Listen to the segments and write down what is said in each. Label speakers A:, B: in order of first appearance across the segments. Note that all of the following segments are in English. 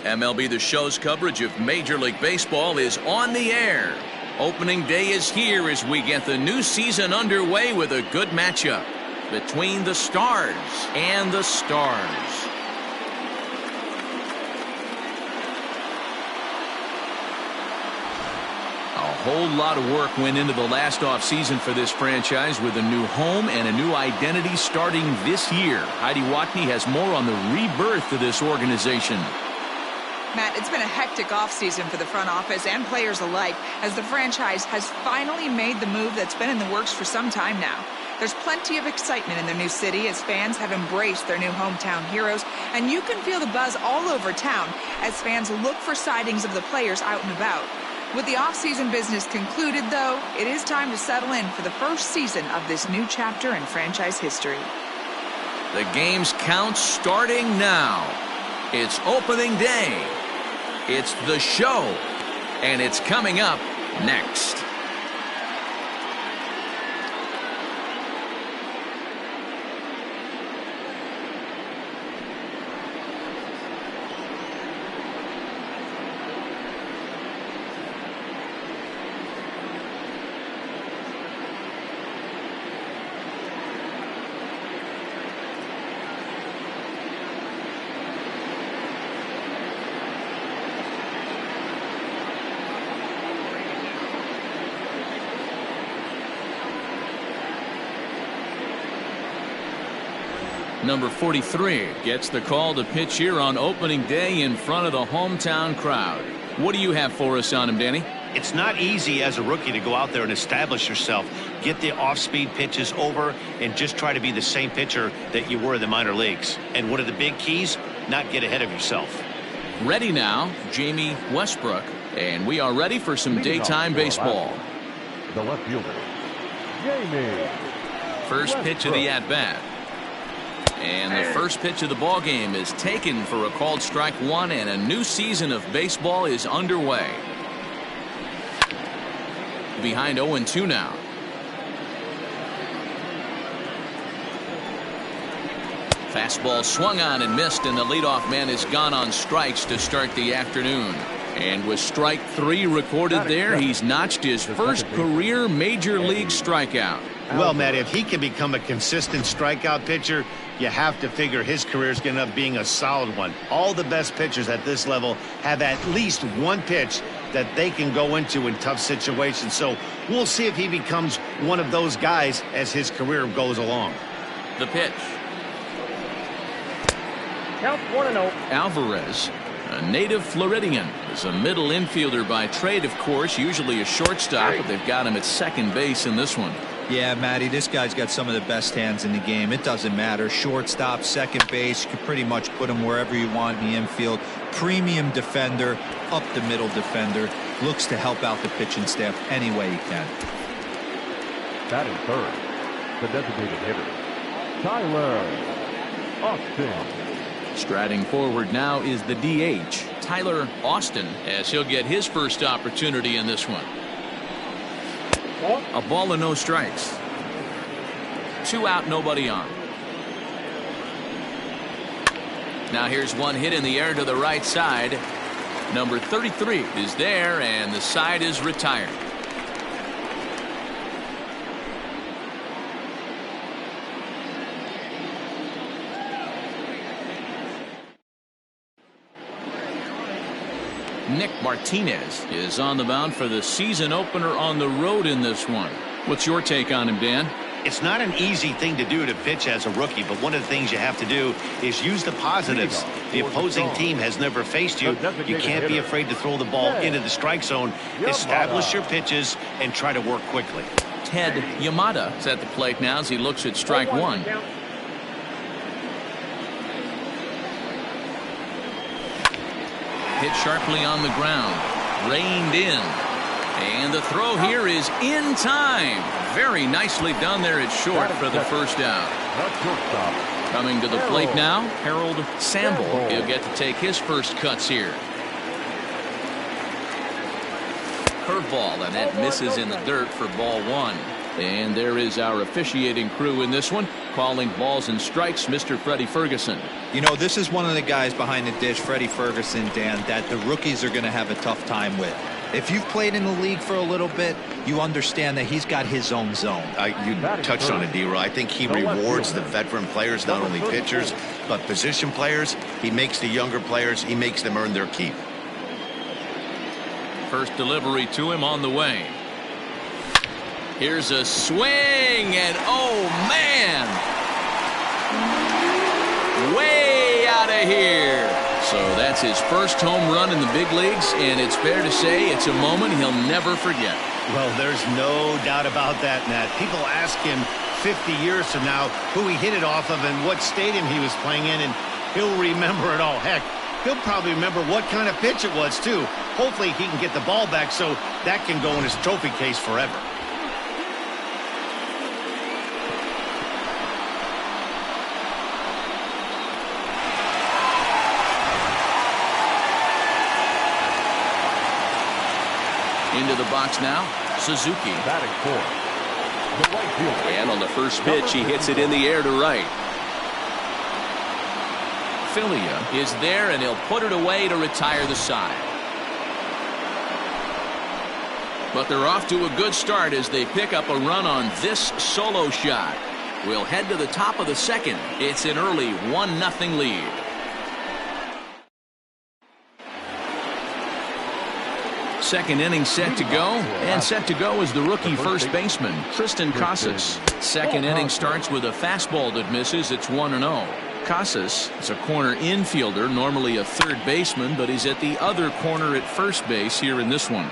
A: MLB The Show's coverage of Major League Baseball is on the air. Opening day is here as we get the new season underway with a good matchup between the stars and the stars. A whole lot of work went into the last offseason for this franchise with a new home and a new identity starting this year. Heidi Watney has more on the rebirth of this organization.
B: Matt, it's been a hectic offseason for the front office and players alike as the franchise has finally made the move that's been in the works for some time now. There's plenty of excitement in their new city as fans have embraced their new hometown heroes, and you can feel the buzz all over town as fans look for sightings of the players out and about. With the offseason business concluded, though, it is time to settle in for the first season of this new chapter in franchise history.
A: The game's count starting now. It's opening day. It's the show, and it's coming up next. Number 43 gets the call to pitch here on opening day in front of the hometown crowd. What do you have for us on him, Danny?
C: It's not easy as a rookie to go out there and establish yourself, get the off-speed pitches over, and just try to be the same pitcher that you were in the minor leagues. And one of the big keys, not get ahead of yourself.
A: Ready now, Jamie Westbrook, and we are ready for some daytime baseball.
D: The left fielder, Jamie.
A: First pitch of the at-bat. And the first pitch of the ball game is taken for a called strike one, and a new season of baseball is underway. Behind 0-2 now. Fastball swung on and missed, and the leadoff man is gone on strikes to start the afternoon. And with strike three recorded there, he's notched his first career major league strikeout.
C: Well, Matt, if he can become a consistent strikeout pitcher, you have to figure his career is going to end up being a solid one. All the best pitchers at this level have at least one pitch that they can go into in tough situations. So we'll see if he becomes one of those guys as his career goes along.
A: The pitch.
D: Count 1-0.
A: Alvarez, a native Floridian, is a middle infielder by trade, of course, usually a shortstop, but they've got him at second base in this one.
E: Yeah, Matty, this guy's got some of the best hands in the game. It doesn't matter. Shortstop, second base, you can pretty much put him wherever you want in the infield. Premium defender, up the middle defender. Looks to help out the pitching staff any way he can.
D: Batting third, the designated hitter, Tyler Austin.
A: Striding forward now is the DH, Tyler Austin, as he'll get his first opportunity in this one. A ball and no strikes. 2 out, nobody on. Now here's one hit in the air to the right side. Number 33 is there, and the side is retired. Nick Martinez is on the mound for the season opener on the road in this one. What's your take on him, Dan?
C: It's not an easy thing to do to pitch as a rookie, but one of the things you have to do is use the positives. The opposing team has never faced you. You can't be afraid to throw the ball into the strike zone. Establish your pitches and try to work quickly.
A: Ted Yamada is at the plate now as he looks at strike one. Hit sharply on the ground, reined in, and the throw here is in time. Very nicely done there at short for the first out. Coming to the plate now, Harold Sample. He'll get to take his first cuts here. Curveball, and that misses in the dirt for ball one. And there is our officiating crew in this one, calling balls and strikes, Mr. Freddie Ferguson.
E: You know, this is one of the guys behind the dish, Freddie Ferguson, Dan, that the rookies are going to have a tough time with. If you've played in the league for a little bit, you understand that he's got his own zone.
C: You touched on it, D-Roy. I think he rewards the veteran players, not only pitchers, but position players. He makes the younger players, he makes them earn their keep.
A: First delivery to him on the way. Here's a swing, and oh, man! Way out of here. So that's his first home run in the big leagues, and it's fair to say it's a moment he'll never forget.
C: Well, there's no doubt about that, Matt. People ask him 50 years from now who he hit it off of and what stadium he was playing in, and he'll remember it all. Heck, he'll probably remember what kind of pitch it was, too. Hopefully he can get the ball back so that can go in his trophy case forever.
A: Into the box now, Suzuki.
D: Batting fourth, the right fielder.
A: And on the first pitch, he hits it in the air to right. Filia is there, and he'll put it away to retire the side. But they're off to a good start as they pick up a run on this solo shot. We'll head to the top of the second. It's an early 1-0 lead. Second inning set to go, and set to go is the rookie first baseman, Tristan Casas. Second inning starts with a fastball that misses. It's 1-0. Casas is a corner infielder, normally a third baseman, but he's at the other corner at first base here in this one.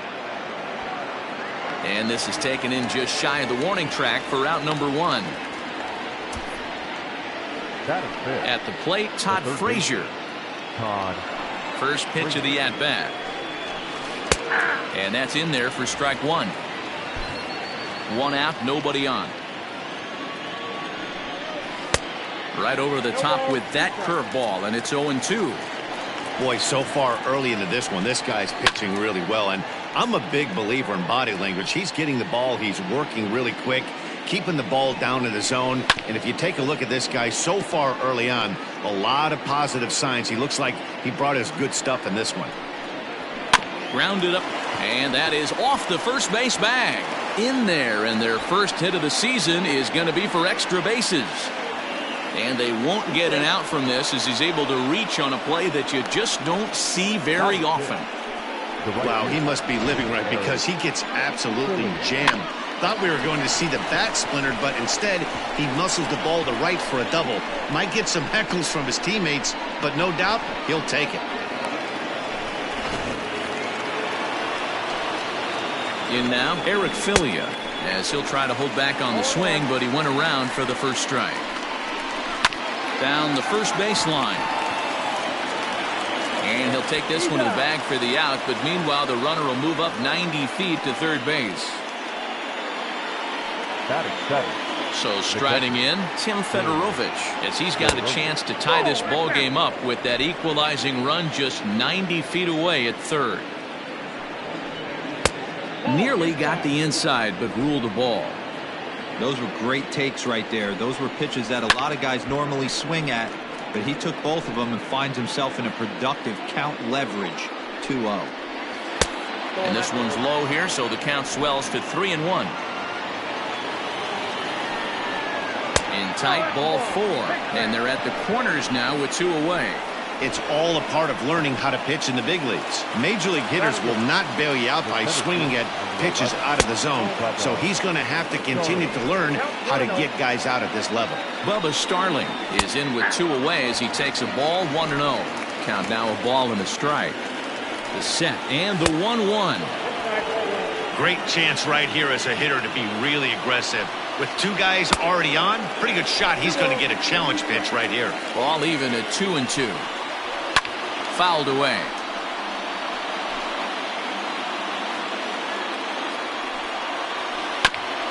A: And this is taken in just shy of the warning track for out number 1. At the plate, Todd Frazier. First pitch of the at-bat. And that's in there for strike 1. 1 out, nobody on. Right over the top with that curveball, and it's 0-2.
C: Boy, so far early into this one, this guy's pitching really well, and I'm a big believer in body language. He's getting the ball, he's working really quick, keeping the ball down in the zone, and if you take a look at this guy so far early on, a lot of positive signs. He looks like he brought his good stuff in this one.
A: Grounded up, and that is off the first base bag. In there, and their first hit of the season is going to be for extra bases. And they won't get an out from this as he's able to reach on a play that you just don't see very often.
C: Wow, he must be living right because he gets absolutely jammed. Thought we were going to see the bat splintered, but instead he muscles the ball to right for a double. Might get some heckles from his teammates, but no doubt he'll take it.
A: In now, Eric Filia, as he'll try to hold back on the swing, but he went around for the first strike. Down the first baseline. And he'll take this one to the bag for the out, but meanwhile the runner will move up 90 feet to third base. So striding in, Tim Fedorovich, as he's got a chance to tie this ball game up with that equalizing run just 90 feet away at third. Nearly got the inside, but ruled the ball.
E: Those were great takes right there. Those were pitches that a lot of guys normally swing at, but he took both of them and finds himself in a productive count leverage. 2-0.
A: And this one's low here, so the count swells to 3-1. In tight, ball 4, and they're at the corners now with 2 away.
C: It's all a part of learning how to pitch in the big leagues. Major league hitters will not bail you out by swinging at pitches out of the zone, so he's going to have to continue to learn how to get guys out at this level.
A: Bubba Starling is in with 2 away as he takes a ball, 1-0. Count now a ball and a strike. The set and the 1-1.
C: Great chance right here as a hitter to be really aggressive. With 2 guys already on, pretty good shot. He's going to get a challenge pitch right here.
A: Ball even at 2-2. Fouled away.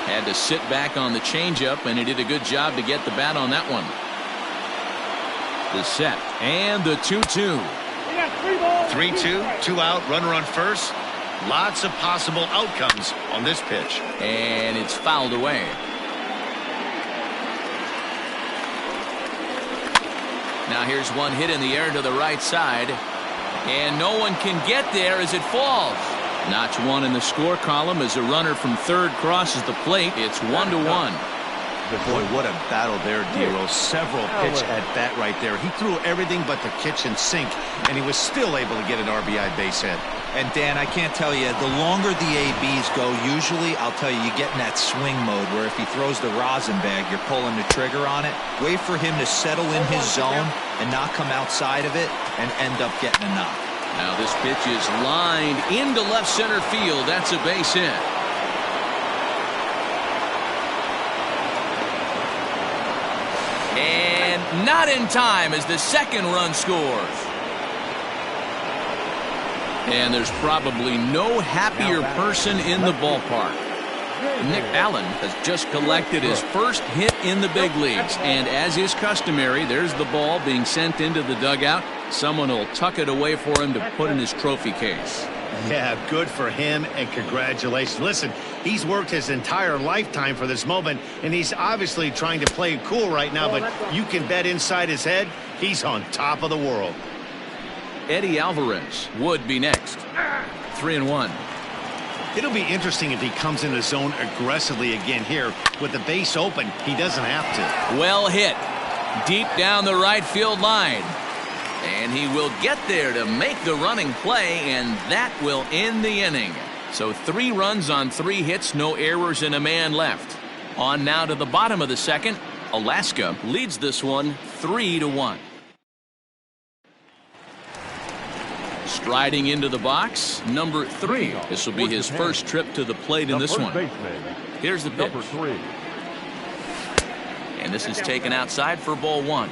A: Had to sit back on the changeup, and he did a good job to get the bat on that one. The set and the 2-2.
C: 3-2, 2 out, runner on first. Lots of possible outcomes on this pitch.
A: And it's fouled away. Now here's one hit in the air to the right side. And no one can get there as it falls. Notch one in the score column as a runner from third crosses the plate. It's 1-1.
C: Boy, what a battle there, Dero. Several pitch at bat right there. He threw everything but the kitchen sink, and he was still able to get an RBI base hit.
E: And Dan, I can't tell you, the longer the ABs go, usually, I'll tell you, you get in that swing mode where if he throws the rosin bag, you're pulling the trigger on it. Wait for him to settle in his zone and not come outside of it and end up getting a knock.
A: Now this pitch is lined into left center field. That's a base hit. And not in time as the second run scores. And there's probably no happier person in the ballpark. Nick Allen has just collected his first hit in the big leagues. And as is customary, there's the ball being sent into the dugout. Someone will tuck it away for him to put in his trophy case.
C: Yeah, good for him, and congratulations. Listen, he's worked his entire lifetime for this moment, and he's obviously trying to play it cool right now, but you can bet inside his head, he's on top of the world.
A: Eddie Alvarez would be next. 3-1.
C: It'll be interesting if he comes in the zone aggressively again here. With the base open, he doesn't have to.
A: Well hit. Deep down the right field line. And he will get there to make the running play, and that will end the inning. So 3 runs on 3 hits, no errors, and a man left. On now to the bottom of the second. Alaska leads this one 3-1. Striding into the box, number 3. This will be his first trip to the plate in this one. Here's the pitch. And this is taken outside for ball 1.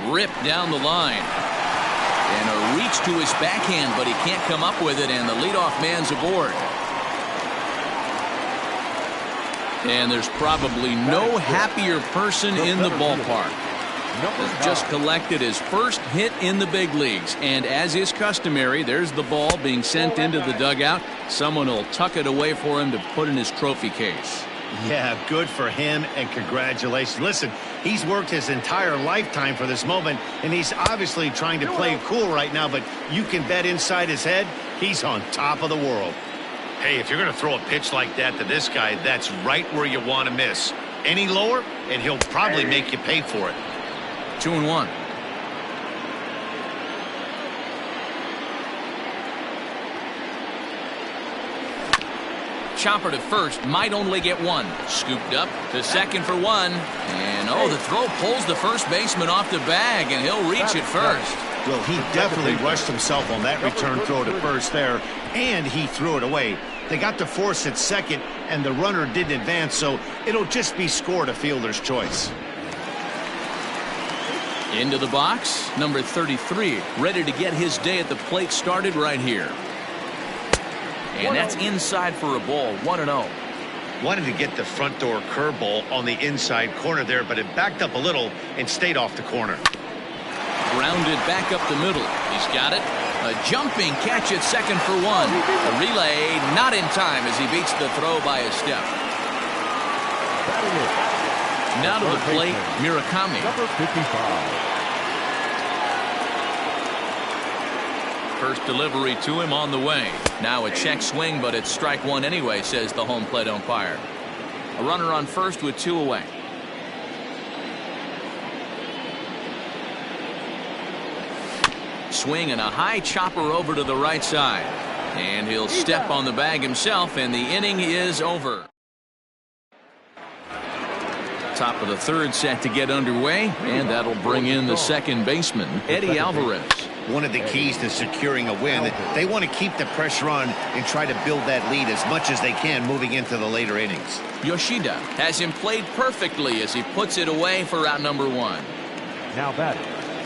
A: Ripped down the line. And a reach to his backhand, but he can't come up with it, and the leadoff man's aboard. And there's probably no happier person in the ballpark. Has just collected his first hit in the big leagues. And as is customary, there's the ball being sent into the dugout. Someone will tuck it away for him to put in his trophy case.
C: Yeah, good for him, and congratulations. Listen, he's worked his entire lifetime for this moment, and he's obviously trying to play it cool right now, but you can bet inside his head, he's on top of the world. Hey, if you're going to throw a pitch like that to this guy, that's right where you want to miss. Any lower, and he'll probably make you pay for it.
A: 2-1. Chopper to first, might only get 1. Scooped up to second for 1. And the throw pulls the first baseman off the bag, and he'll reach it first.
C: Well, he definitely rushed himself on that return throw to first there, and he threw it away. They got to force at second, and the runner didn't advance, so it'll just be scored a fielder's choice.
A: Into the box, number 33, ready to get his day at the plate started right here. And that's inside for a ball, 1-0.
C: Wanted to get the front door curveball on the inside corner there, but it backed up a little and stayed off the corner.
A: Grounded back up the middle. He's got it. A jumping catch at second for 1. A relay not in time as he beats the throw by a step. Now to the plate, Murakami.
D: Number 55.
A: First delivery to him on the way. Now a check swing, but it's strike 1 anyway, says the home plate umpire. A runner on first with 2 away. Swing and a high chopper over to the right side. And he'll step on the bag himself, and the inning is over. Top of the third set to get underway, and that'll bring in the second baseman, Eddie Alvarez.
C: One of the keys to securing a win, they want to keep the pressure on and try to build that lead as much as they can moving into the later innings.
A: Yoshida has him played perfectly as he puts it away for out number 1.
D: Now batting,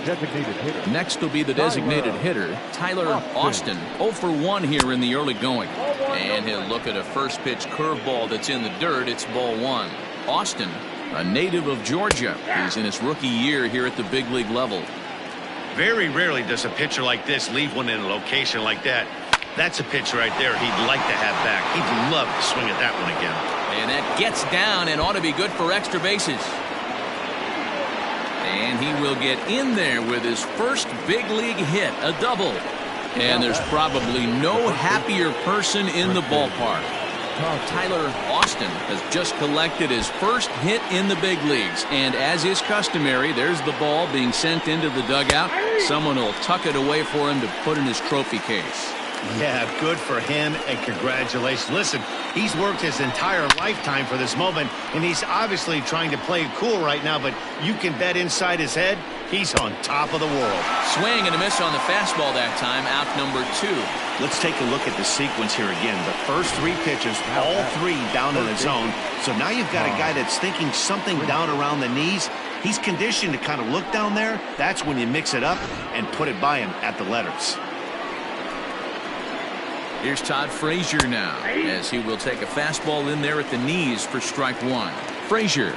D: designated hitter.
A: Next will be the designated hitter, Tyler Austin. 0 for 1 here in the early going. And he'll look at a first pitch curveball that's in the dirt. It's ball 1. Austin a native of Georgia. He's in his rookie year here at the big league level.
C: Very rarely does a pitcher like this leave one in a location like that. That's a pitch right there he'd like to have back. He'd love to swing at that one again.
A: And that gets down and ought to be good for extra bases. And he will get in there with his first big league hit, a double. And there's probably no happier person in the ballpark. Tyler Austin has just collected his first hit in the big leagues. And as is customary, there's the ball being sent into the dugout. Someone will tuck it away for him to put in his trophy case.
C: Yeah, good for him, and congratulations. Listen, he's worked his entire lifetime for this moment, and he's obviously trying to play it cool right now, but you can bet inside his head, he's on top of the world.
A: Swing and a miss on the fastball that time, out number 2.
C: Let's take a look at the sequence here again. The first 3 pitches, all 3 down in the zone. So now you've got a guy that's thinking something down around the knees. He's conditioned to kind of look down there. That's when you mix it up and put it by him at the letters.
A: Here's Todd Frazier now, as he will take a fastball in there at the knees for strike 1. Frazier,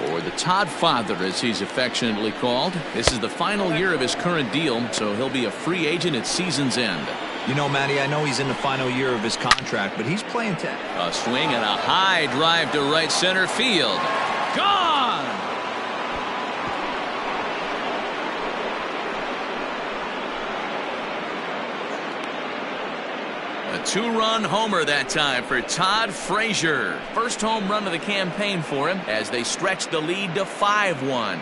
A: or the Todd Father as he's affectionately called. This is the final year of his current deal, so he'll be a free agent at season's end.
E: You know, Matty, I know he's in the final year of his contract, but he's playing 10.
A: A swing and a high drive to right center field. Gone! A 2-run homer that time for Todd Frazier. First home run of the campaign for him as they stretch the lead to 5-1.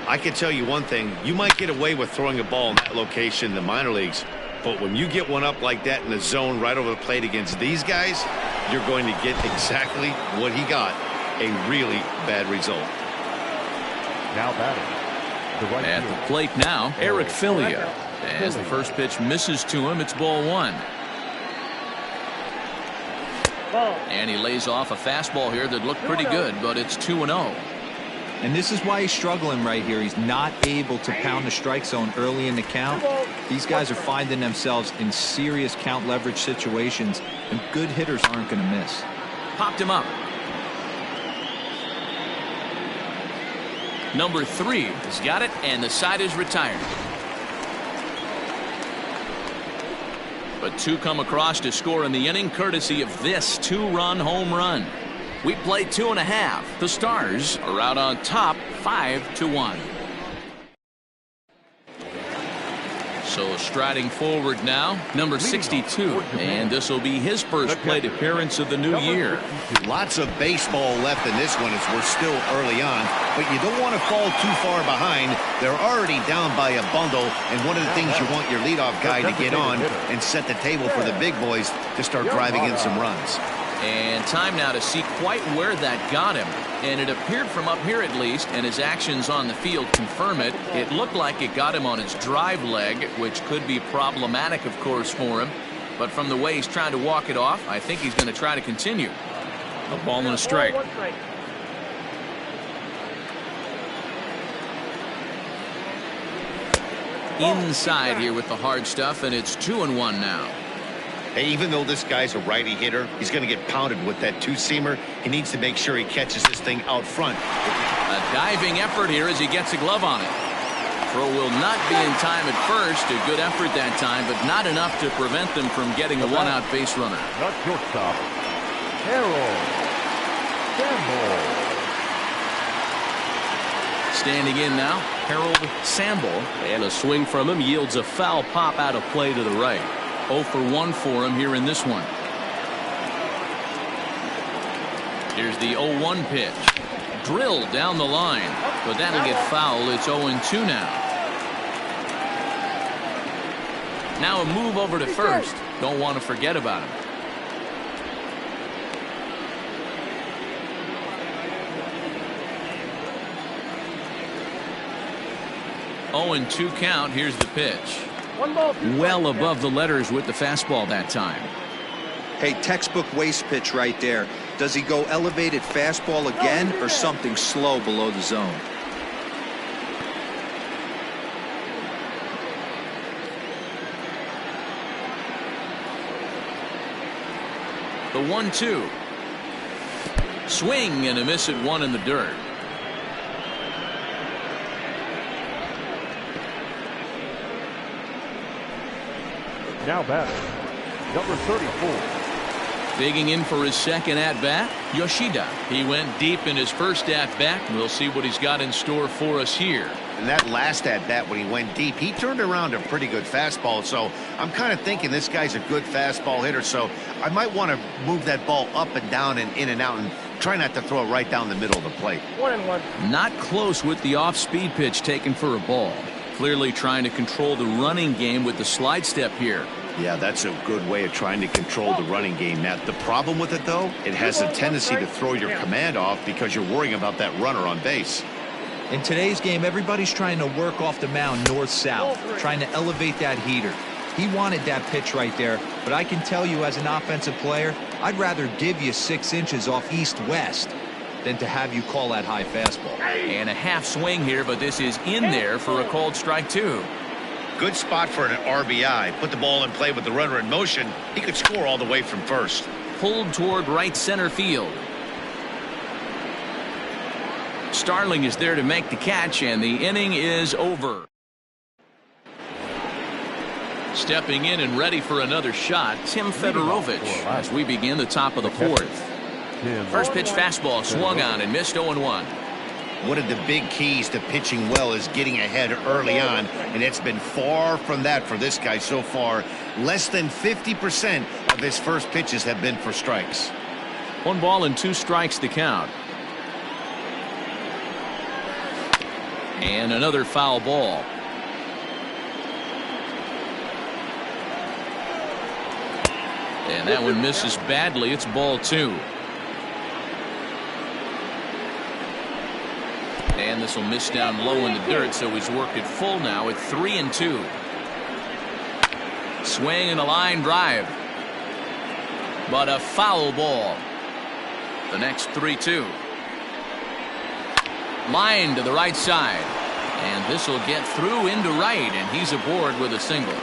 C: I can tell you one thing. You might get away with throwing a ball in that location in the minor leagues, but when you get one up like that in the zone right over the plate against these guys, you're going to get exactly what he got. A really bad result.
D: Now batting.
A: At the plate now, Eric Filia. As the first pitch misses to him, it's ball 1. And he lays off a fastball here that looked pretty good, but it's 2-0.
E: And this is why he's struggling right here. He's not able to pound the strike zone early in the count. These guys are finding themselves in serious count leverage situations, and good hitters aren't going to miss.
A: Popped him up. Number 3 has got it, and the side is retired. But 2 come across to score in the inning, courtesy of this 2-run home run. We play 2.5. The Stars are out on top, 5-1. So striding forward now, number 62, and this will be his first plate appearance of the new year.
C: Lots of baseball left in this one as we're still early on, but you don't want to fall too far behind. They're already down by a bundle, and one of the things you want your leadoff guy to get on and set the table for the big boys to start driving in some runs.
A: And time now to see quite where that got him. And it appeared from up here at least, and his actions on the field confirm it. It looked like it got him on his drive leg, which could be problematic, of course, for him. But from the way he's trying to walk it off, I think he's going to try to continue. A ball and a strike. Inside here with the hard stuff, and it's 2-1 now.
C: Hey, even though this guy's a righty hitter, he's going to get pounded with that 2-seamer. He needs to make sure he catches this thing out front.
A: A diving effort here as he gets a glove on it. Throw will not be in time at first. A good effort that time, but not enough to prevent them from getting a 1-out base runner.
D: Not shortstop. Harold Sample.
A: Standing in now, Harold Sample. And a swing from him yields a foul pop out of play to the right. 0 for 1 for him here in this one. Here's the 0-1 pitch. Drilled down the line, but that'll get foul. It's 0-2 now. Now a move over to first. Don't want to forget about him. Oh, and 2 count. Here's the pitch. Well above the letters with the fastball that time.
E: Hey, textbook waste pitch right there. Does he go elevated fastball again or something slow below the zone?
A: The 1-2. Swing and a miss at one in the dirt.
D: Now batting, number 34.
A: Digging in for his second at-bat, Yoshida. He went deep in his first at-bat. We'll see what he's got in store for us here.
C: And that last at-bat, when he went deep, he turned around a pretty good fastball. So I'm kind of thinking this guy's a good fastball hitter. So I might want to move that ball up and down and in and out and try not to throw it right down the middle of the plate.
D: 1-1.
A: Not close with the off-speed pitch taken for a ball. Clearly trying to control the running game with the slide step here.
C: Yeah, that's a good way of trying to control the running game. Now, the problem with it, though, it has a tendency to throw your command off because you're worrying about that runner on base.
E: In today's game, everybody's trying to work off the mound north-south, trying to elevate that heater. He wanted that pitch right there, but I can tell you as an offensive player, I'd rather give you 6 inches off east-west than to have you call that high fastball.
A: And a half swing here, but this is in there for a called strike 2.
C: Good spot for an RBI. Put the ball in play with the runner in motion. He could score all the way from first.
A: Pulled toward right center field. Starling is there to make the catch, and the inning is over. Stepping in and ready for another shot, Tim Fedorovich, as we begin the top of the 4th. First pitch fastball swung on and missed 0-1.
C: One of the big keys to pitching well is getting ahead early on, and it's been far from that for this guy so far. Less than 50% of his first pitches have been for strikes.
A: 1 ball and 2 strikes to count. And another foul ball. And that one misses badly. It's ball 2. And this will miss down low in the dirt, so he's worked it full now at 3-2. Swing and a line drive. But a foul ball. The next 3-2. Line to the right side. And this will get through into right, and he's aboard with a single.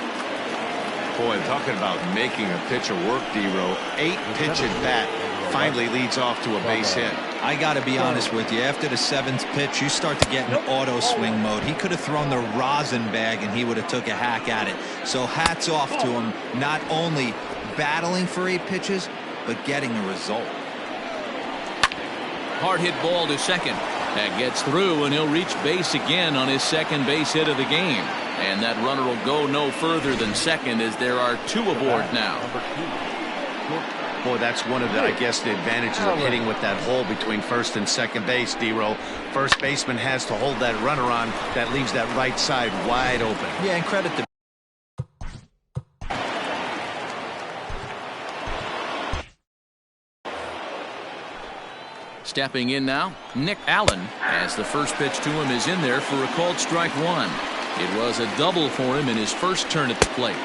C: Boy, talking about making a pitcher work, D-Row. 8-pitch at bat finally leads off to a base hit.
E: I got to be honest with you. After the 7th pitch, you start to get in auto swing mode. He could have thrown the rosin bag, and he would have took a hack at it. So hats off to him, not only battling for 8 pitches, but getting a result.
A: Hard hit ball to second. That gets through, and he'll reach base again on his second base hit of the game. And that runner will go no further than second, as there are 2 aboard now.
C: Boy, that's one of the, I guess, the advantages of hitting with that hole between first and second base, D-Row. First baseman has to hold that runner on. That leaves that right side wide open.
E: Yeah, and credit to
A: Stepping in now, Nick Allen, as the first pitch to him is in there for a called strike 1. It was a double for him in his first turn at the plate.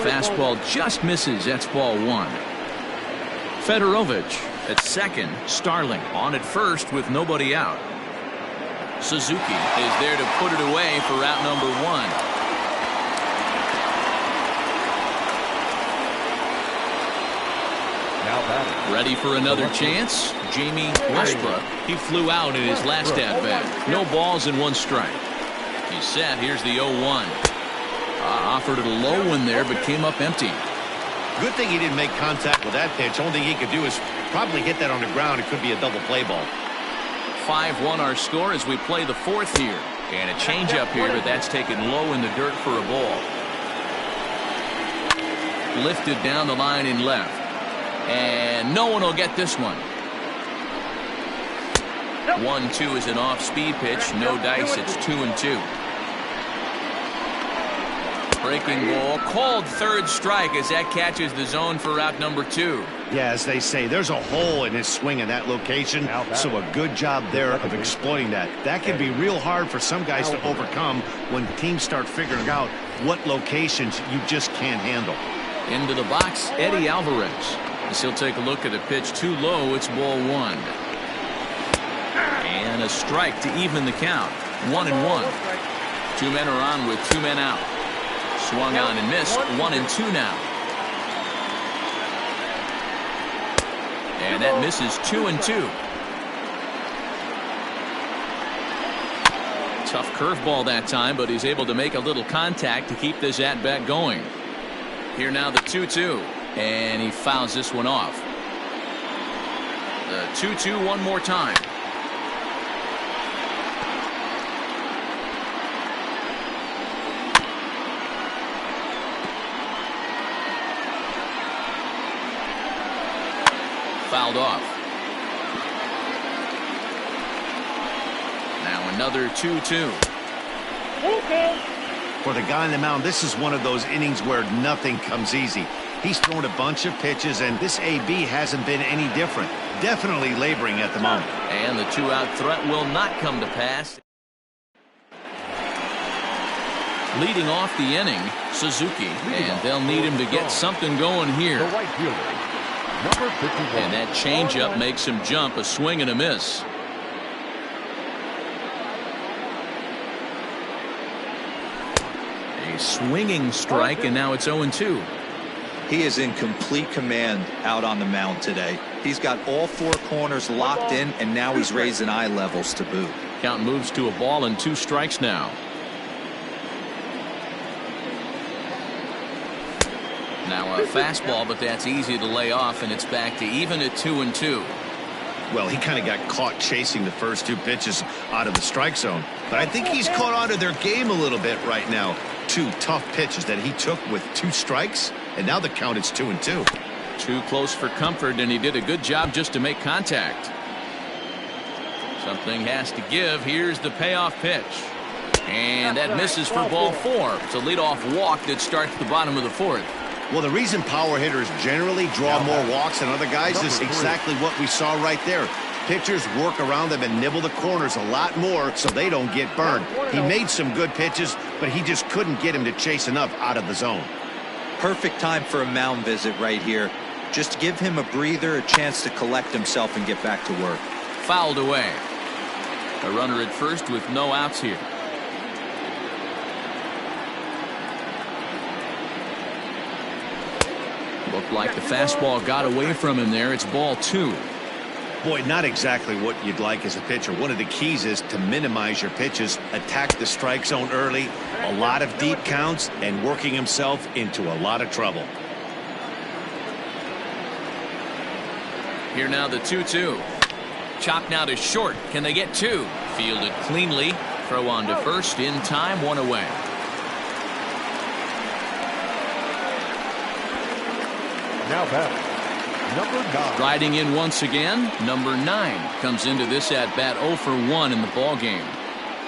A: Fastball just misses. That's ball 1. Fedorovich at second. Starling on at first with nobody out. Suzuki is there to put it away for out number 1. Ready for another chance. Jamie Westbrook. He flew out in his last at-bat. No balls and 1 strike. He's set. Here's the 0-1. Offered it a low one there, but came up empty.
C: Good thing he didn't make contact with that pitch. Only thing he could do is probably hit that on the ground. It could be a double play ball.
A: 5-1 our score as we play the 4th here. And a changeup here, but that's taken low in the dirt for a ball. Lifted down the line in left. And no one will get this one. 1-2 is an off-speed pitch. No dice. It's 2-2. Breaking ball. Called third strike as that catches the zone for out number 2.
C: Yeah, as they say, there's a hole in his swing in that location. So a good job there of exploiting that. That can be real hard for some guys to overcome when teams start figuring out what locations you just can't handle.
A: Into the box, Eddie Alvarez. As he'll take a look at a pitch too low. It's ball 1. And a strike to even the count. 1-1. 2 men are on with 2 men out. Swung on and missed. 1-2 now. And that misses 2-2. Tough curveball that time, but he's able to make a little contact to keep this at-bat going. Here now the 2-2, and he fouls this one off. The 2-2 one more time. Fouled off. Now another 2-2.
C: For the guy on the mound, this is one of those innings where nothing comes easy. He's thrown a bunch of pitches, and this AB hasn't been any different. Definitely laboring at the moment.
A: And the 2-out threat will not come to pass. Leading off the inning, Suzuki, and they'll need him to get something going here.
D: The right fielder, number 51.
A: And that changeup makes him jump, a swing and a miss. A swinging strike, and now it's 0-2.
E: He is in complete command out on the mound today. He's got all four corners locked in, and now he's raising eye levels to boot.
A: Count moves to a ball and 2 strikes now. Now a fastball, but that's easy to lay off, and it's back to even at 2-2.
C: Well, he kind of got caught chasing the first 2 pitches out of the strike zone. But I think he's caught on to their game a little bit right now. 2 tough pitches that he took with 2 strikes, and now the count is 2-2.
A: Too close for comfort, and he did a good job just to make contact. Something has to give. Here's the payoff pitch. And that misses for ball 4. It's a leadoff walk that starts the bottom of the 4th.
C: Well, the reason power hitters generally draw more walks than other guys is exactly what we saw right there. Pitchers work around them and nibble the corners a lot more so they don't get burned. He made some good pitches, but he just couldn't get him to chase enough out of the zone.
E: Perfect time for a mound visit right here. Just give him a breather, a chance to collect himself and get back to work.
A: Fouled away. A runner at first with no outs here. Looked like the fastball got away from him there. It's ball 2.
C: Boy, not exactly what you'd like as a pitcher. One of the keys is to minimize your pitches, attack the strike zone early, a lot of deep counts, and working himself into a lot of trouble.
A: Here now the 2-2. Chopped now to short. Can they get 2? Fielded cleanly. Throw on to first in time, 1 away.
D: Now batting, number 9.
A: Riding in once again, number 9 comes into this at bat 0 for 1 in the ball game.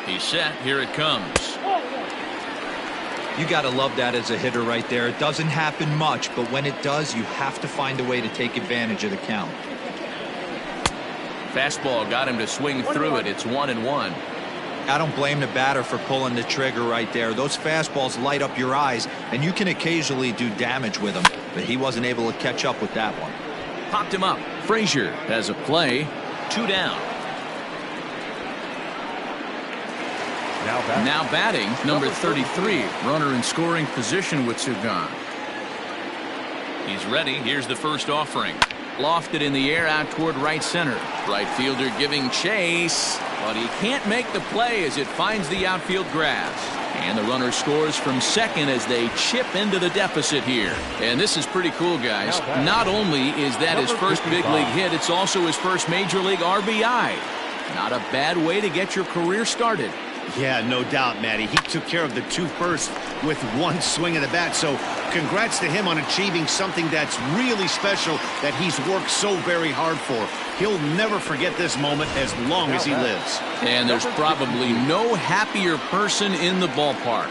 A: He's set. Here it comes.
E: You got to love that as a hitter right there. It doesn't happen much, but when it does, you have to find a way to take advantage of the count.
A: Fastball got him to swing through it. It's 1-1.
E: I don't blame the batter for pulling the trigger right there. Those fastballs light up your eyes, and you can occasionally do damage with them, but he wasn't able to catch up with that one.
A: Popped him up. Frazier has a play. 2 down. Now batting, number 33. Runner in scoring position with 2 gone. He's ready. Here's the first offering. Lofted in the air out toward right center. Right fielder giving chase, but he can't make the play as it finds the outfield grass. And the runner scores from second as they chip into the deficit here. And this is pretty cool, guys. Not only is that his first big league hit, it's also his first major league RBI. Not a bad way to get your career started.
C: Yeah, no doubt, Matty. He took care of the 2 first with 1 swing of the bat. So congrats to him on achieving something that's really special that he's worked so very hard for. He'll never forget this moment as long as he lives.
A: And there's probably no happier person in the ballpark.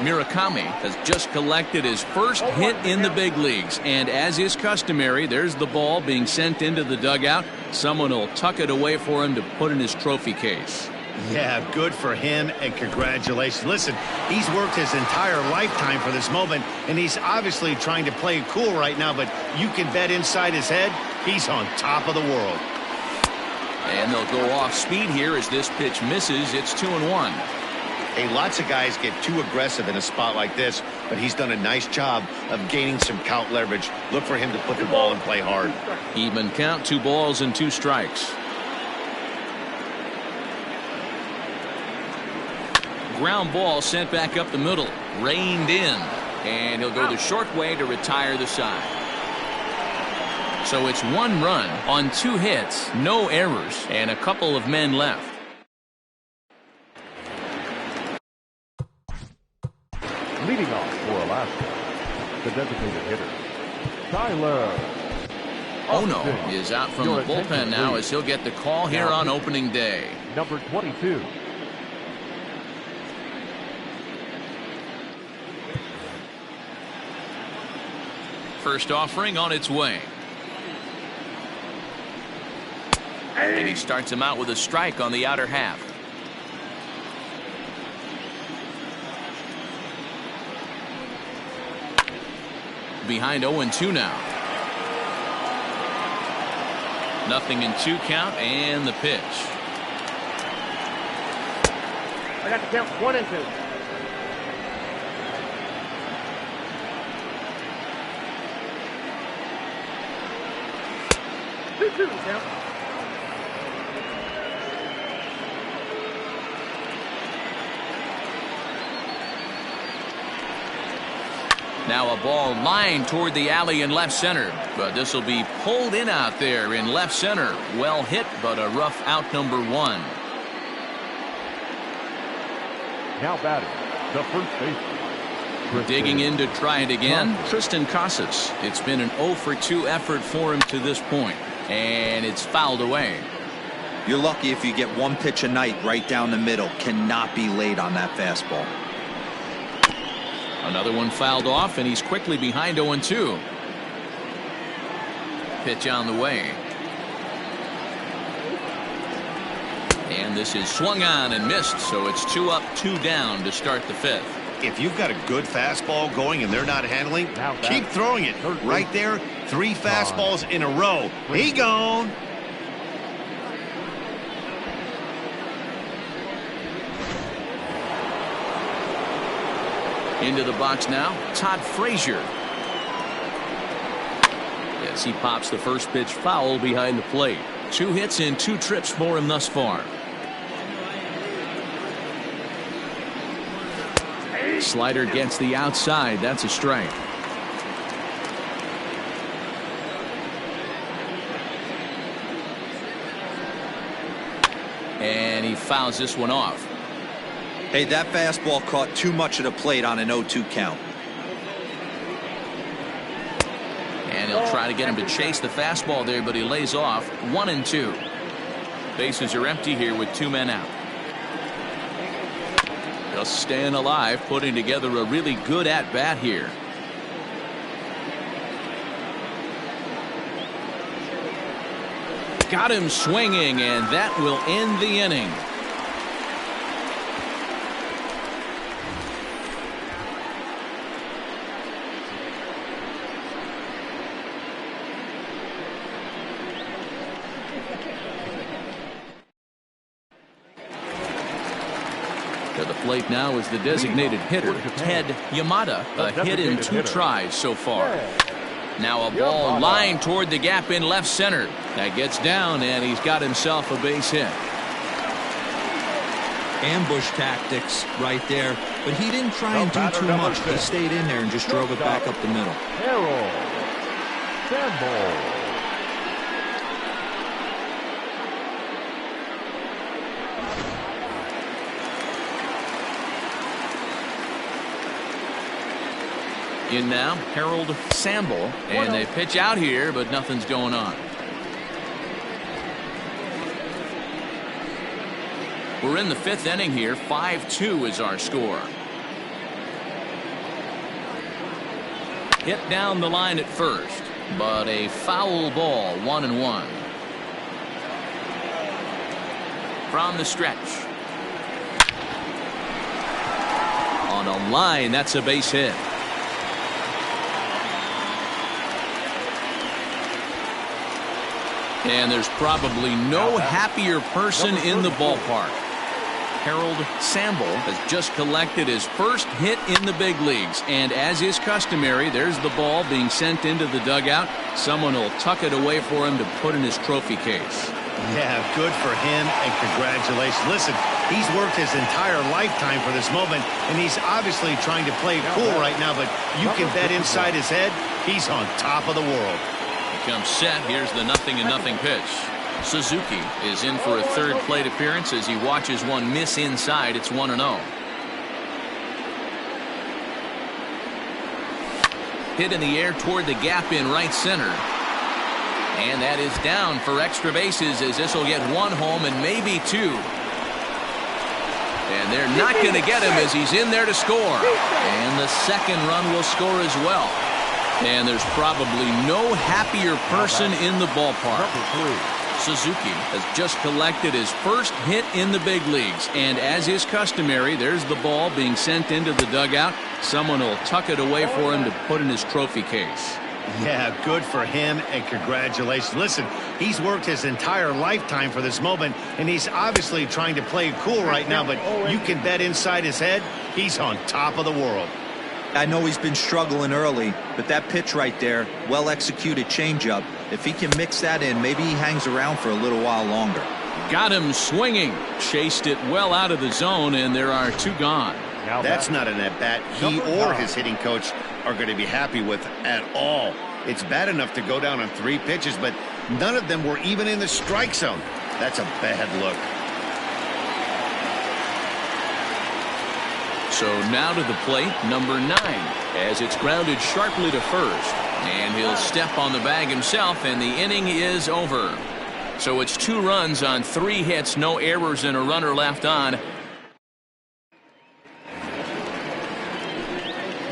A: Murakami has just collected his first hit in the big leagues. And as is customary, there's the ball being sent into the dugout. Someone will tuck it away for him to put in his trophy case.
C: Yeah, good for him, and congratulations. Listen, he's worked his entire lifetime for this moment, and he's obviously trying to play it cool right now, but you can bet inside his head, he's on top of the world.
A: And they'll go off speed here as this pitch misses. It's 2-1.
C: Hey, lots of guys get too aggressive in a spot like this, but he's done a nice job of gaining some count leverage. Look for him to put the ball and play hard.
A: Even count, 2 balls and 2 strikes. Ground ball sent back up the middle, reined in, and he'll go the short way to retire the side. So it's 1 run on 2 hits, no errors, and a couple of men left.
D: Leading off for Alaska, the designated hitter, Tyler.
A: Ono is out from the bullpen now as he'll get the call here on opening day.
D: Number 22.
A: First offering on its way. And he starts him out with a strike on the outer half. Behind 0-2 now. Nothing in 2 count and the pitch.
F: I got the count 1-2. Count.
A: Now a ball lined toward the alley in left center, but this will be pulled in out there in left center. Well hit, but a rough out, number 1.
D: Now batting, the first baseman.
A: Digging in to try it again, Tristan Casas. It's been an 0-for-2 effort for him to this point, and it's fouled away.
E: You're lucky if you get 1 pitch a night right down the middle. Cannot be late on that fastball.
A: Another one fouled off, and he's quickly behind 0-2. Pitch on the way. And this is swung on and missed, so it's 2 up, 2 down to start the 5th.
C: If you've got a good fastball going and they're not handling, keep throwing it. Right there, 3 fastballs in a row. He gone.
A: Into the box now, Todd Frazier. Yes, he pops the first pitch foul behind the plate. 2 hits and 2 trips for him thus far. Slider gets the outside. That's a strike. And he fouls this one off.
E: Hey, that fastball caught too much of the plate on an 0-2 count.
A: And he'll try to get him to chase the fastball there, but he lays off. 1-2. Bases are empty here with 2 men out. Just staying alive, putting together a really good at-bat here. Got him swinging, and that will end the inning. To the plate now is the designated hitter, Ted Yamada. A hit in 2 tries so far. Now a ball lined toward the gap in left center. That gets down, and he's got himself a base hit.
E: Ambush tactics right there, but he didn't try and do too much. He stayed in there and just drove it back up the middle.
D: Harold Sample.
A: In now, Harold Sample, and they pitch out here, but nothing's going on. We're in the 5th inning here. 5-2 is our score. Hit down the line at first, but a foul ball. 1-1. From the stretch. On a line, that's a base hit. And there's probably no happier person in the ballpark. Harold Sample has just collected his first hit in the big leagues. And as is customary, there's the ball being sent into the dugout. Someone will tuck it away for him to put in his trophy case.
C: Yeah, good for him, and congratulations. Listen, he's worked his entire lifetime for this moment, and he's obviously trying to play it cool right now, but you can bet inside his head, he's on top of the world.
A: He comes set. Here's the 0-0 pitch. Suzuki is in for a third plate appearance as he watches one miss inside. It's 1-0. Hit in the air toward the gap in right center. And that is down for extra bases, as this will get one home and maybe two. And they're not going to get him as he's in there to score. And the second run will score as well. And there's probably no happier person in the ballpark. Suzuki has just collected his first hit in the big leagues. And as is customary, there's the ball being sent into the dugout. Someone will tuck it away for him to put in his trophy case.
C: Yeah, good for him, and congratulations. Listen, he's worked his entire lifetime for this moment, and he's obviously trying to play it cool right now, but you can bet inside his head, he's on top of the world.
E: I know he's been struggling early, but that pitch right there, well-executed changeup, if he can mix that in, maybe he hangs around for a little while longer.
A: Got him swinging. Chased it well out of the zone, and there are two gone.
C: That's not an at-bat he or his hitting coach are going to be happy with at all. It's bad enough to go down on 3 pitches, but none of them were even in the strike zone. That's a bad look.
A: So now to the plate, number 9, as it's grounded sharply to first. And he'll step on the bag himself, and the inning is over. So it's 2 runs on 3 hits, no errors, and a runner left on.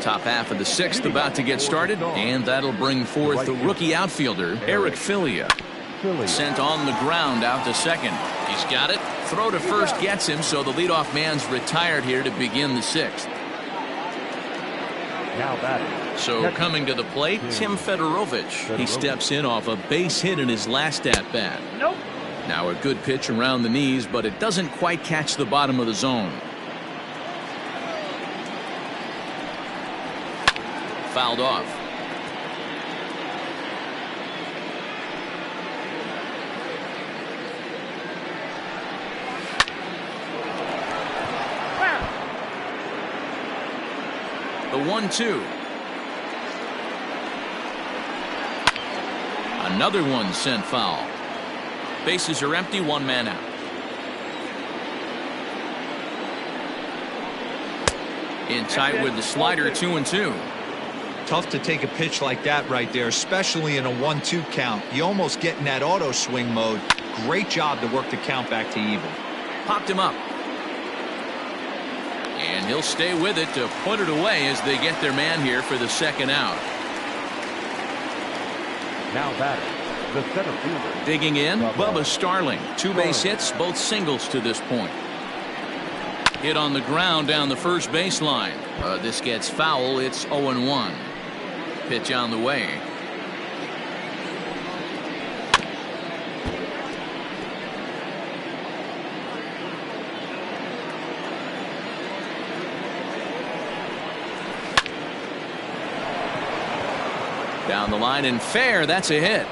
A: Top half of the 6th about to get started, and that'll bring forth the rookie outfielder, Eric Filia. Sent on the ground out to second. He's got it. Throw to first gets him, so the leadoff man's retired here to begin the 6th.
D: Now batting.
A: So coming to the plate, Tim Fedorovich. He steps in off a base hit in his last at-bat.
F: Nope.
A: Now a good pitch around the knees, but it doesn't quite catch the bottom of the zone. Fouled off. The 1-2. Another one sent foul. Bases are empty, 1 man out. In tight with the slider, 2-2.
E: Tough to take a pitch like that right there, especially in a 1-2 count. You almost get in that auto swing mode. Great job to work the count back to even.
A: Popped him up. And he'll stay with it to put it away as they get their man here for the second out.
D: Now batting, the center fielder.
A: Digging in, Bubba Starling. 2 base hits, both singles to this point. Hit on the ground down the first baseline. This gets foul. It's 0-1. Pitch on the way. Down the line and fair. That's a hit.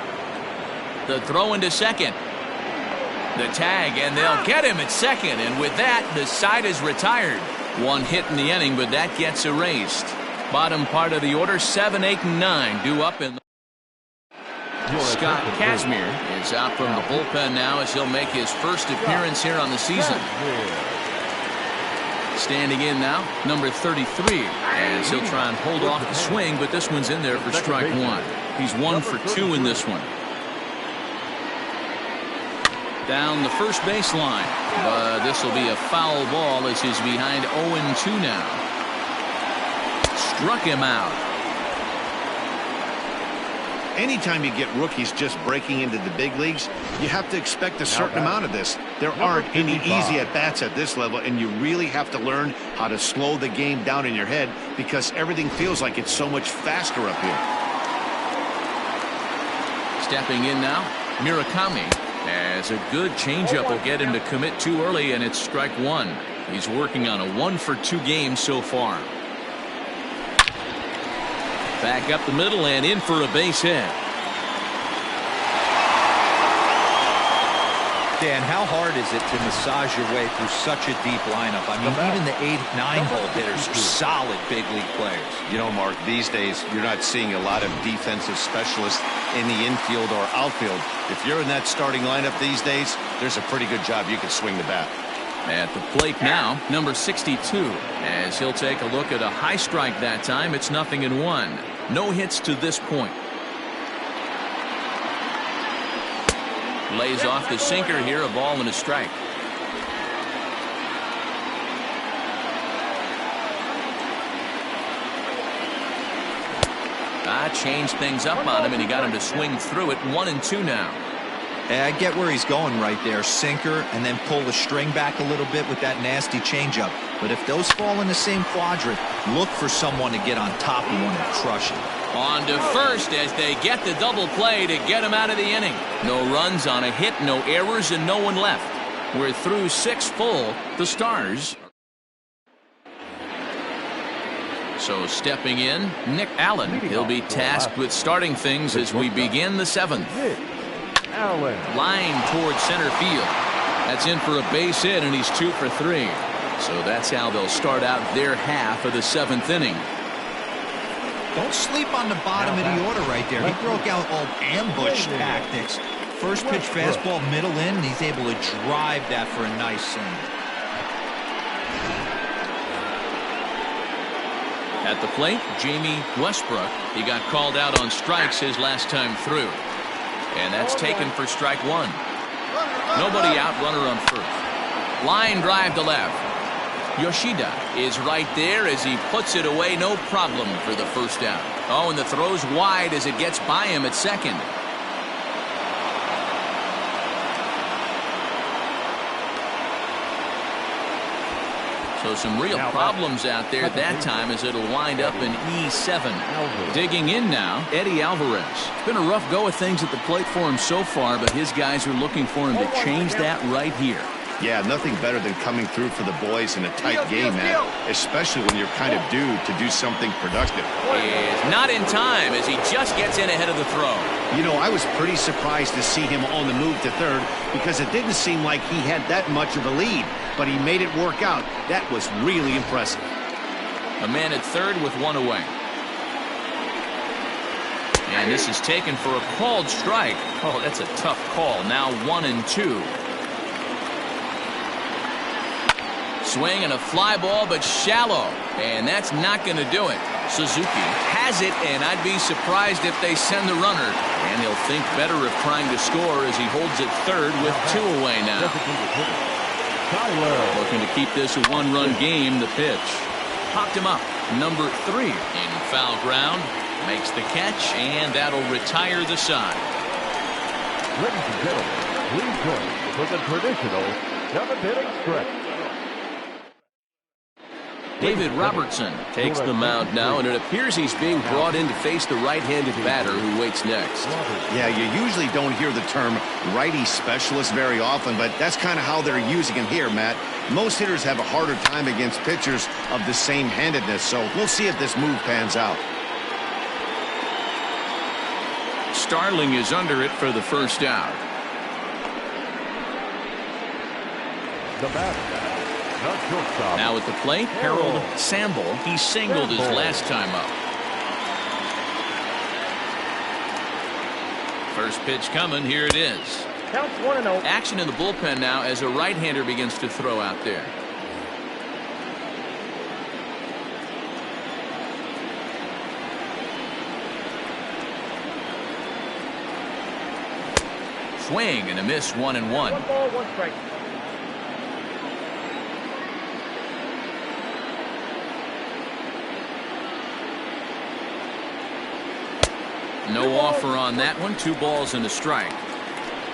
A: The throw into second. The tag, and they'll get him at second. And with that, the side is retired. 1 hit in the inning, but that gets erased. Bottom part of the order, 7, 8, and 9 due up in the... Scott Kazmir is out from the bullpen now as he'll make his first appearance here on the season. Standing in now, number 33, as he'll try and hold off the swing, but this one's in there for strike 1. He's 1 for 2 in this one. Down the first baseline, but this will be a foul ball as he's behind 0-2 now. Struck him out.
C: Anytime you get rookies just breaking into the big leagues, you have to expect a certain amount of this. There aren't any easy at-bats at this level, and you really have to learn how to slow the game down in your head because everything feels like it's so much faster up here.
A: Stepping in now, Murakami, as a good changeup will get him to commit too early, and it's strike 1. He's working on a 1-for-2 game so far. Back up the middle and in for a base hit.
E: Dan, how hard is it to massage your way through such a deep lineup? I mean, even the 8-9 hole hitters are solid big league players.
C: You know, Mark, these days you're not seeing a lot of defensive specialists in the infield or outfield. If you're in that starting lineup these days, there's a pretty good job you can swing the bat.
A: At the plate now, number 62, as he'll take a look at a high strike that time. It's 0-1. No hits to this point. Lays off the sinker here, a ball and a strike. Changed things up on him, and he got him to swing through it. 1-2 now.
E: I get where he's going right there. Sinker, and then pull the string back a little bit with that nasty changeup. But if those fall in the same quadrant, look for someone to get on top of one and crush it.
A: On to first as they get the double play to get him out of the inning. No runs on a hit, no errors, and no one left. We're through 6 full. The Stars. So stepping in, Nick Allen. He'll be tasked with starting things as we begin the 7th. Line towards center field. That's in for a base hit, and he's 2 for 3. So that's how they'll start out their half of the 7th inning.
E: Don't sleep on the bottom of the order right there. He broke out all ambush tactics. First pitch fastball middle in, and he's able to drive that for a nice single.
A: At the plate, Jamie Westbrook. He got called out on strikes his last time through. And that's taken for strike 1. Nobody out, runner on first. Line drive to left. Yoshida is right there as he puts it away, no problem for the first out. Oh, and the throw's wide as it gets by him at second. So some real problems out there at that time as it'll wind up in E7. Digging in now, Eddie Alvarez. It's been a rough go of things at the plate for him so far, but his guys are looking for him to change that right here.
C: Yeah, nothing better than coming through for the boys in a tight game, man, especially when you're kind of due to do something productive.
A: Is not in time as he just gets in ahead of the throw.
C: You know, I was pretty surprised to see him on the move to third because it didn't seem like he had that much of a lead, but he made it work out. That was really impressive.
A: A man at third with 1 away. And this is taken for a called strike. Oh, that's a tough call. Now 1-2. Swing and a fly ball, but shallow. And that's not going to do it. Suzuki has it, and I'd be surprised if they send the runner. And he'll think better of trying to score as he holds it third with 2 away now. Looking to keep this a 1-run game. The pitch. Popped him up. Number 3 in foul ground. Makes the catch, and that'll retire the side.
D: Ladies and gentlemen, please join for the traditional 7th inning stretch.
A: David Robertson takes the mound now, and it appears he's being brought in to face the right-handed batter who waits next.
C: Yeah, you usually don't hear the term righty specialist very often, but that's kind of how they're using him here, Matt. Most hitters have a harder time against pitchers of the same handedness, so we'll see if this move pans out.
A: Starling is under it for the first out.
D: The batter.
A: Now at the plate, Harold Sample. He singled his last time up. First pitch coming. Here it is.
F: Counts 1-0.
A: Action in the bullpen now as a right-hander begins to throw out there. Swing and a miss. 1-1.
F: 1 ball, 1 strike.
A: No offer on that one. 2 balls and a strike.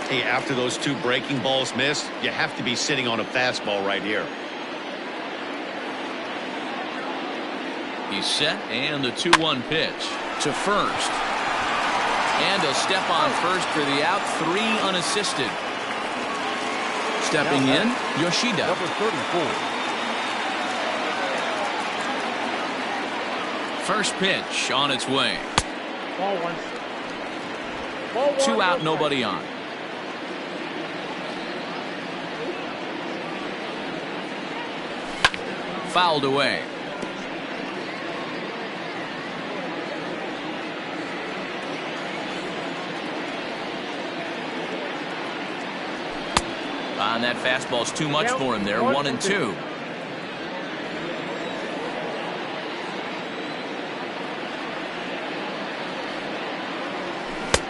C: Hey, after those 2 breaking balls missed, you have to be sitting on a fastball right here.
A: He's set, and the 2-1 pitch to first. And he'll step on first for the out. 3 unassisted. Stepping in, Yoshida.
D: Number 34.
A: First pitch on its way.
F: Ball one. Ball one.
A: 2 out, nobody on. Fouled away. And that fastball's too much for him there. 1-2.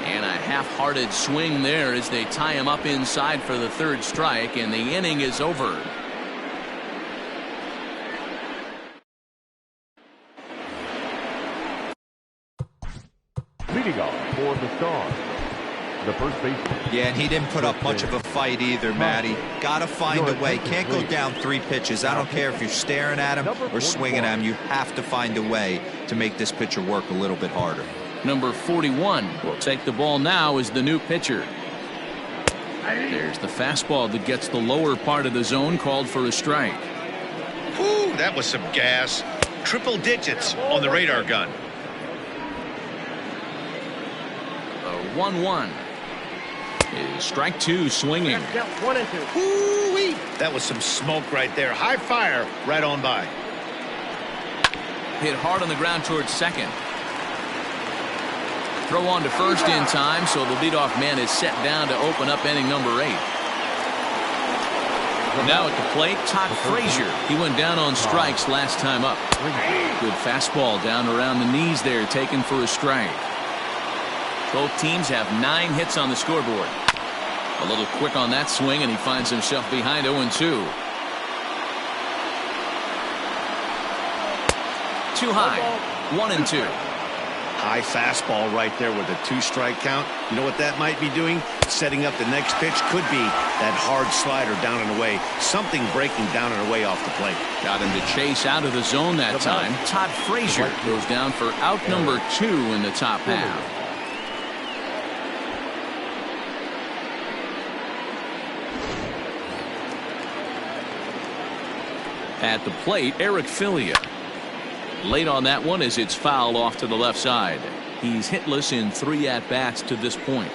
A: And a half-hearted swing there as they tie him up inside for the 3rd strike, and the inning is over.
D: Leading off for the Stars, the first baseman.
E: Yeah, and he didn't put up much of a fight either, Matty. Got to find a way. Can't go down 3 pitches. I don't care if you're staring at him or swinging at him. You have to find a way to make this pitcher work a little bit harder.
A: Number 41 will take the ball now as the new pitcher. There's the fastball that gets the lower part of the zone, called for a strike.
C: Whew, that was some gas. Triple digits on the radar gun.
A: The 1-1 is strike 2 swinging.
F: Count 1 and 2.
C: Whoo-wee. That was some smoke right there. High fire right on by.
A: Hit hard on the ground towards second. Throw on to first in time, so the leadoff man is set down to open up inning number 8. Now at the plate, Todd Frazier. He went down on strikes last time up. Good fastball down around the knees there, taken for a strike. Both teams have 9 hits on the scoreboard. A little quick on that swing, and he finds himself behind 0-2. Too high. 1-2.
C: High fastball right there with a 2-strike count. You know what that might be doing? Setting up the next pitch. Could be that hard slider down and away. Something breaking down and away off the plate.
A: Got him to chase out of the zone that time. Todd Frazier goes down for out number 2 in the top half. At the plate, Eric Filia. Late on that one as it's fouled off to the left side. He's hitless in 3 at-bats to this point.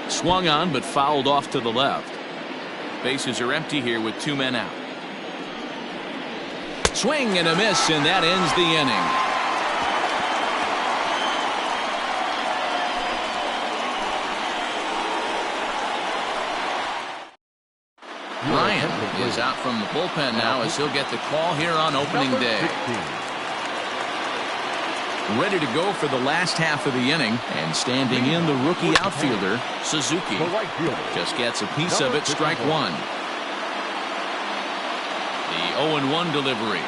A: Swung on but fouled off to the left. Bases are empty here with 2 men out. Swing and a miss, and that ends the inning. Ryan is out from the bullpen now as he'll get the call here on opening day. Ready to go for the last half of the inning, and standing in the rookie outfielder, Suzuki. Just gets a piece of it, strike 1. The 0-1 delivery.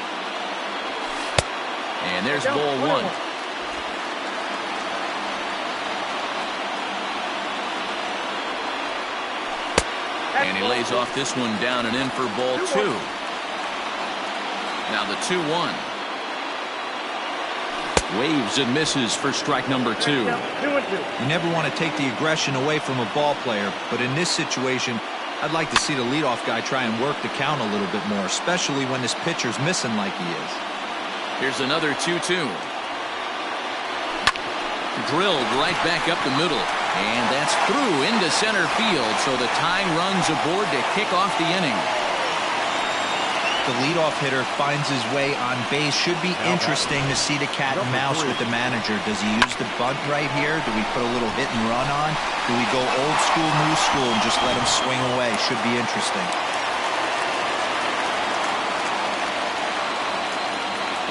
A: And there's ball 1. And he lays off this one down and in for ball 2. Now the 2-1. Waves and misses for strike number 2.
E: You never want to take the aggression away from a ball player, but in this situation, I'd like to see the leadoff guy try and work the count a little bit more, especially when this pitcher's missing like he is.
A: Here's another 2-2. Drilled right back up the middle. And that's through into center field, so the tying run's aboard to kick off the inning.
E: The leadoff hitter finds his way on base. Should be interesting to see the cat and mouse with the manager. Does he use the bunt right here? Do we put a little hit and run on? Do we go old school, new school, and just let him swing away? Should be interesting.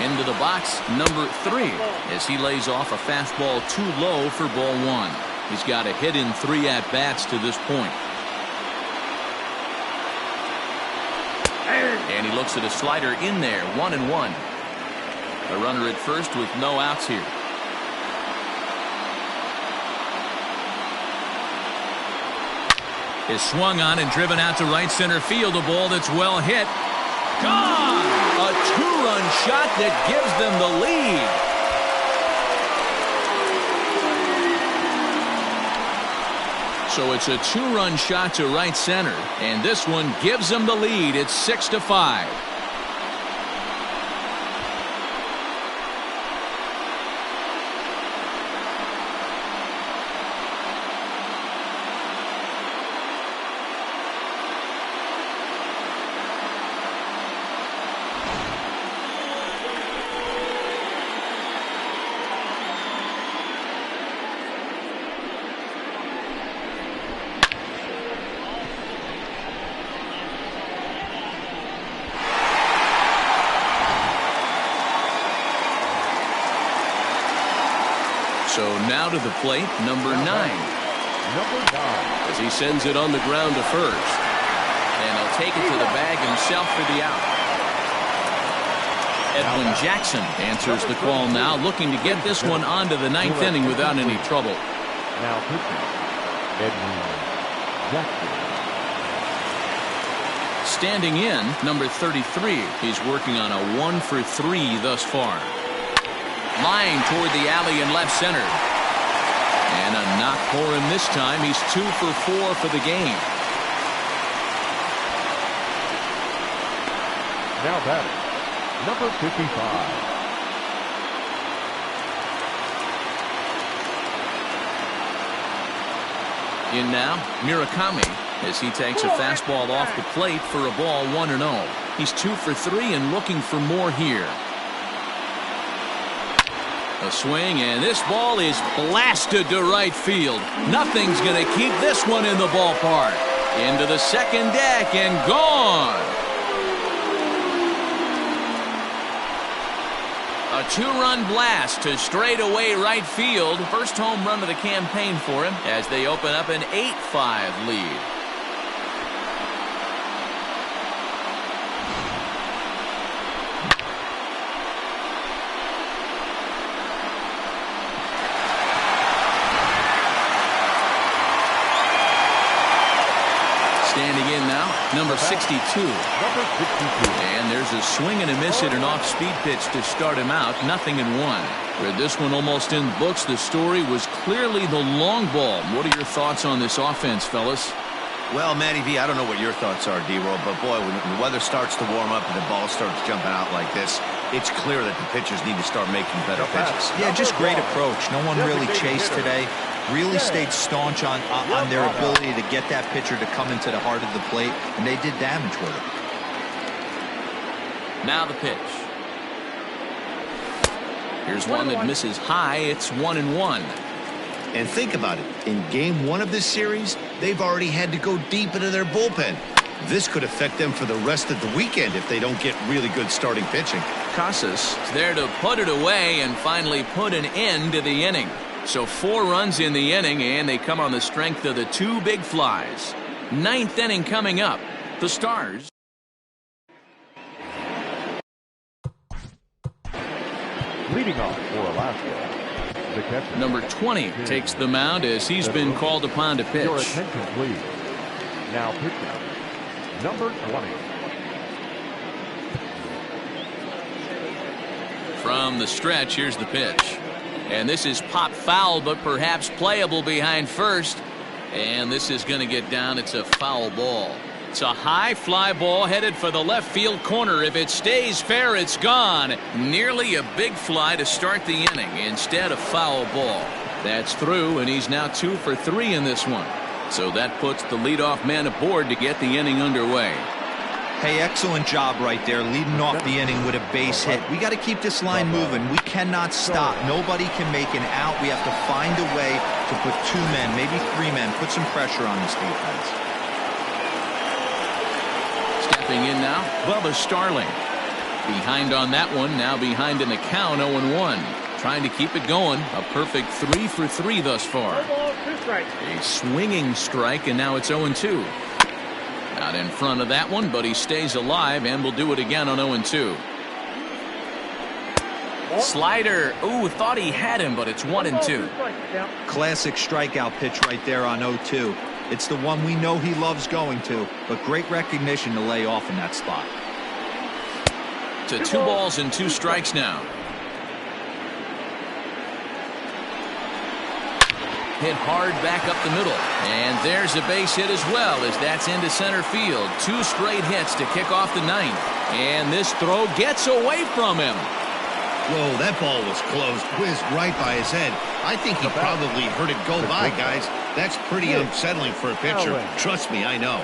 A: Into the box, number 3, as he lays off a fastball too low for ball 1. He's got a hit in 3 at-bats to this point. And he looks at a slider in there, 1-1. A runner at first with no outs here. Is swung on and driven out to right center field. A ball that's well hit. Gone! A 2-run shot that gives them the lead. So it's a 2-run shot to right center, and this one gives them the lead. It's 6-5. So now to the plate, number 9. As he sends it on the ground to first. And he'll take it to the bag himself for the out. Edwin Jackson answers the call now, looking to get this one onto the 9th inning without any trouble.
D: Now pitching, Edwin Jackson.
A: Standing in, number 33. He's working on a 1-for-3 thus far. Line toward the alley in left center. And a knock for him this time. He's 2-for-4 for the game.
D: Now batting, number 55.
A: In now, Murakami, as he takes a fastball off the plate for a ball 1-0. He's 2-for-3 and looking for more here. A swing, and this ball is blasted to right field. Nothing's going to keep this one in the ballpark. Into the second deck and gone. A 2-run blast to straightaway right field. First home run of the campaign for him as they open up an 8-5 lead. Standing in now, number 62. And there's a swing and a miss at an off-speed pitch to start him out. 0-1. With this one almost in the books, the story was clearly the long ball. What are your thoughts on this offense, fellas?
C: Well, Matty V, I don't know what your thoughts are, D-Roll, but boy, when the weather starts to warm up and the ball starts jumping out like this, it's clear that the pitchers need to start making better pitches.
E: Yeah, just great approach. No one really chased today. Really stayed staunch on their ability to get that pitcher to come into the heart of the plate, and they did damage with it.
A: Now the pitch. Here's one that misses high. It's 1-1.
C: And think about it. In game 1 of this series, they've already had to go deep into their bullpen. This could affect them for the rest of the weekend if they don't get really good starting pitching.
A: Casas there to put it away and finally put an end to the inning. So 4 runs in the inning, and they come on the strength of the 2 big flies. 9th inning coming up. The Stars.
D: Leading off for Alaska, the catcher.
A: Number 20 takes the mound as he's been called upon to pitch.
D: Your attention, please. Now pitching, number 20.
A: From the stretch, here's the pitch. And this is pop foul, but perhaps playable behind first. And this is going to get down. It's a foul ball. It's a high fly ball headed for the left field corner. If it stays fair, it's gone. Nearly a big fly to start the inning. Instead, a foul ball. That's through, and he's now 2-for-3 in this one. So that puts the leadoff man aboard to get the inning underway.
E: Hey, excellent job right there, leading off the inning with a base hit. We got to keep this line moving. We cannot stop. Nobody can make an out. We have to find a way to put 2 men, maybe 3 men, put some pressure on this defense.
A: Stepping in now, Bubba Starling. Behind on that one, now behind in the count, 0-1. Trying to keep it going. A perfect 3-for-3 thus far. A swinging strike, and now it's 0-2. Not in front of that one, but he stays alive and will do it again on 0-2. Slider. Ooh, thought he had him, but it's 1-2.
E: Classic strikeout pitch right there on 0-2. It's the one we know he loves going to, but great recognition to lay off in that spot.
A: To 2 balls and 2 strikes now. Hit hard back up the middle. And there's a base hit as well, as that's into center field. 2 straight hits to kick off the 9th. And this throw gets away from him.
C: Whoa, that ball was close. Whizzed right by his head. I think he probably heard it go by, guys. That's pretty unsettling for a pitcher. Trust me, I know.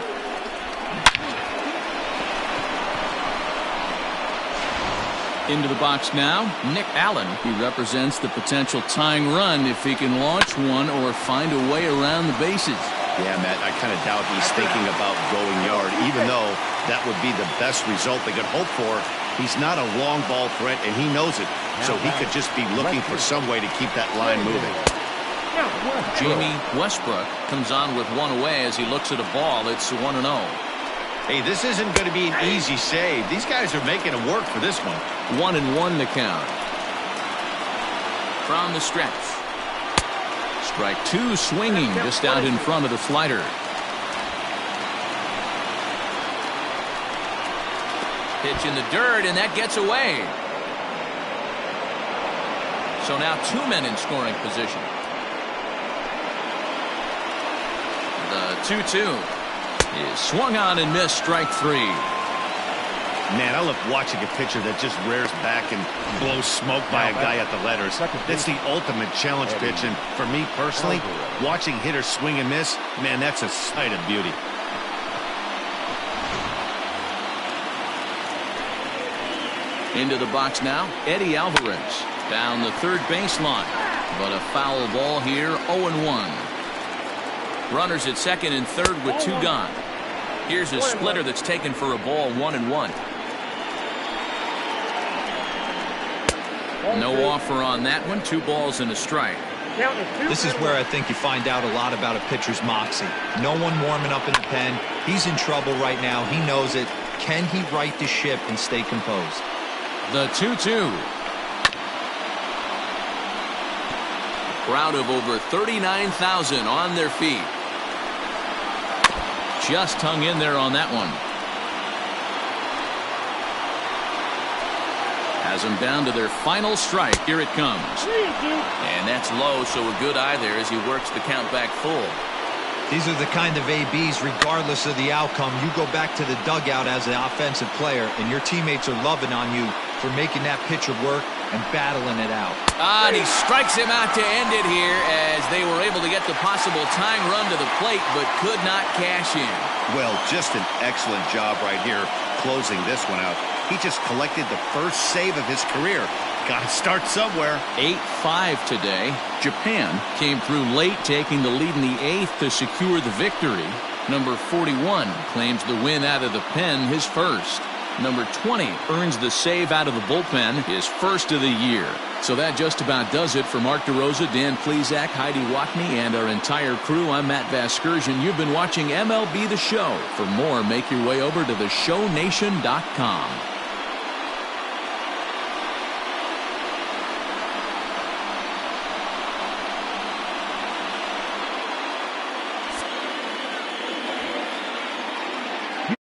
A: Into the box now, Nick Allen. He represents the potential tying run if he can launch one or find a way around the bases.
C: Yeah, Matt, I kind of doubt he's thinking about going yard, even though that would be the best result they could hope for. He's not a long ball threat, and he knows it, so he could just be looking for some way to keep that line moving.
A: Jamie Westbrook comes on with one away as he looks at a ball. It's 1-0.
C: Hey, this isn't going to be an easy save. These guys are making it work for this one.
A: 1-1 the count. From the stretch. Strike two, swinging just out in front of the slider. Pitch in the dirt, and that gets away. So now 2 men in scoring position. The 2-2 is swung on and missed, strike three.
C: Man, I love watching a pitcher that just rears back and blows smoke by a guy at the letters. That's the ultimate challenge pitch, and for me personally, watching hitters swing and miss, man, that's a sight of beauty.
A: Into the box now, Eddie Alvarez down the third baseline, but a foul ball here, 0-1. Runners at second and third with two gone. Here's a splitter that's taken for a ball, 1-1. No offer on that one. 2 balls and a strike.
E: This is where I think you find out a lot about a pitcher's moxie. No one warming up in the pen. He's in trouble right now. He knows it. Can he right the ship and stay composed?
A: The 2-2. Crowd of over 39,000 on their feet. Just hung in there on that one. Has them down to their final strike. Here it comes. And that's low, so a good eye there as he works the count back full.
E: These are the kind of ABs, regardless of the outcome. You go back to the dugout as an offensive player, and your teammates are loving on you for making that pitcher work and battling it out.
A: And he strikes him out to end it here as they were able to get the possible tying run to the plate, but could not cash in.
C: Well, just an excellent job right here closing this one out. He just collected the first save of his career. Got to start somewhere.
A: 8-5 today. Japan came through late, taking the lead in the 8th to secure the victory. Number 41 claims the win out of the pen, his first. Number 20 earns the save out of the bullpen, his first of the year. So that just about does it for Mark DeRosa, Dan Plesac, Heidi Wackney, and our entire crew. I'm Matt Vasgersian. You've been watching MLB The Show. For more, make your way over to theshownation.com.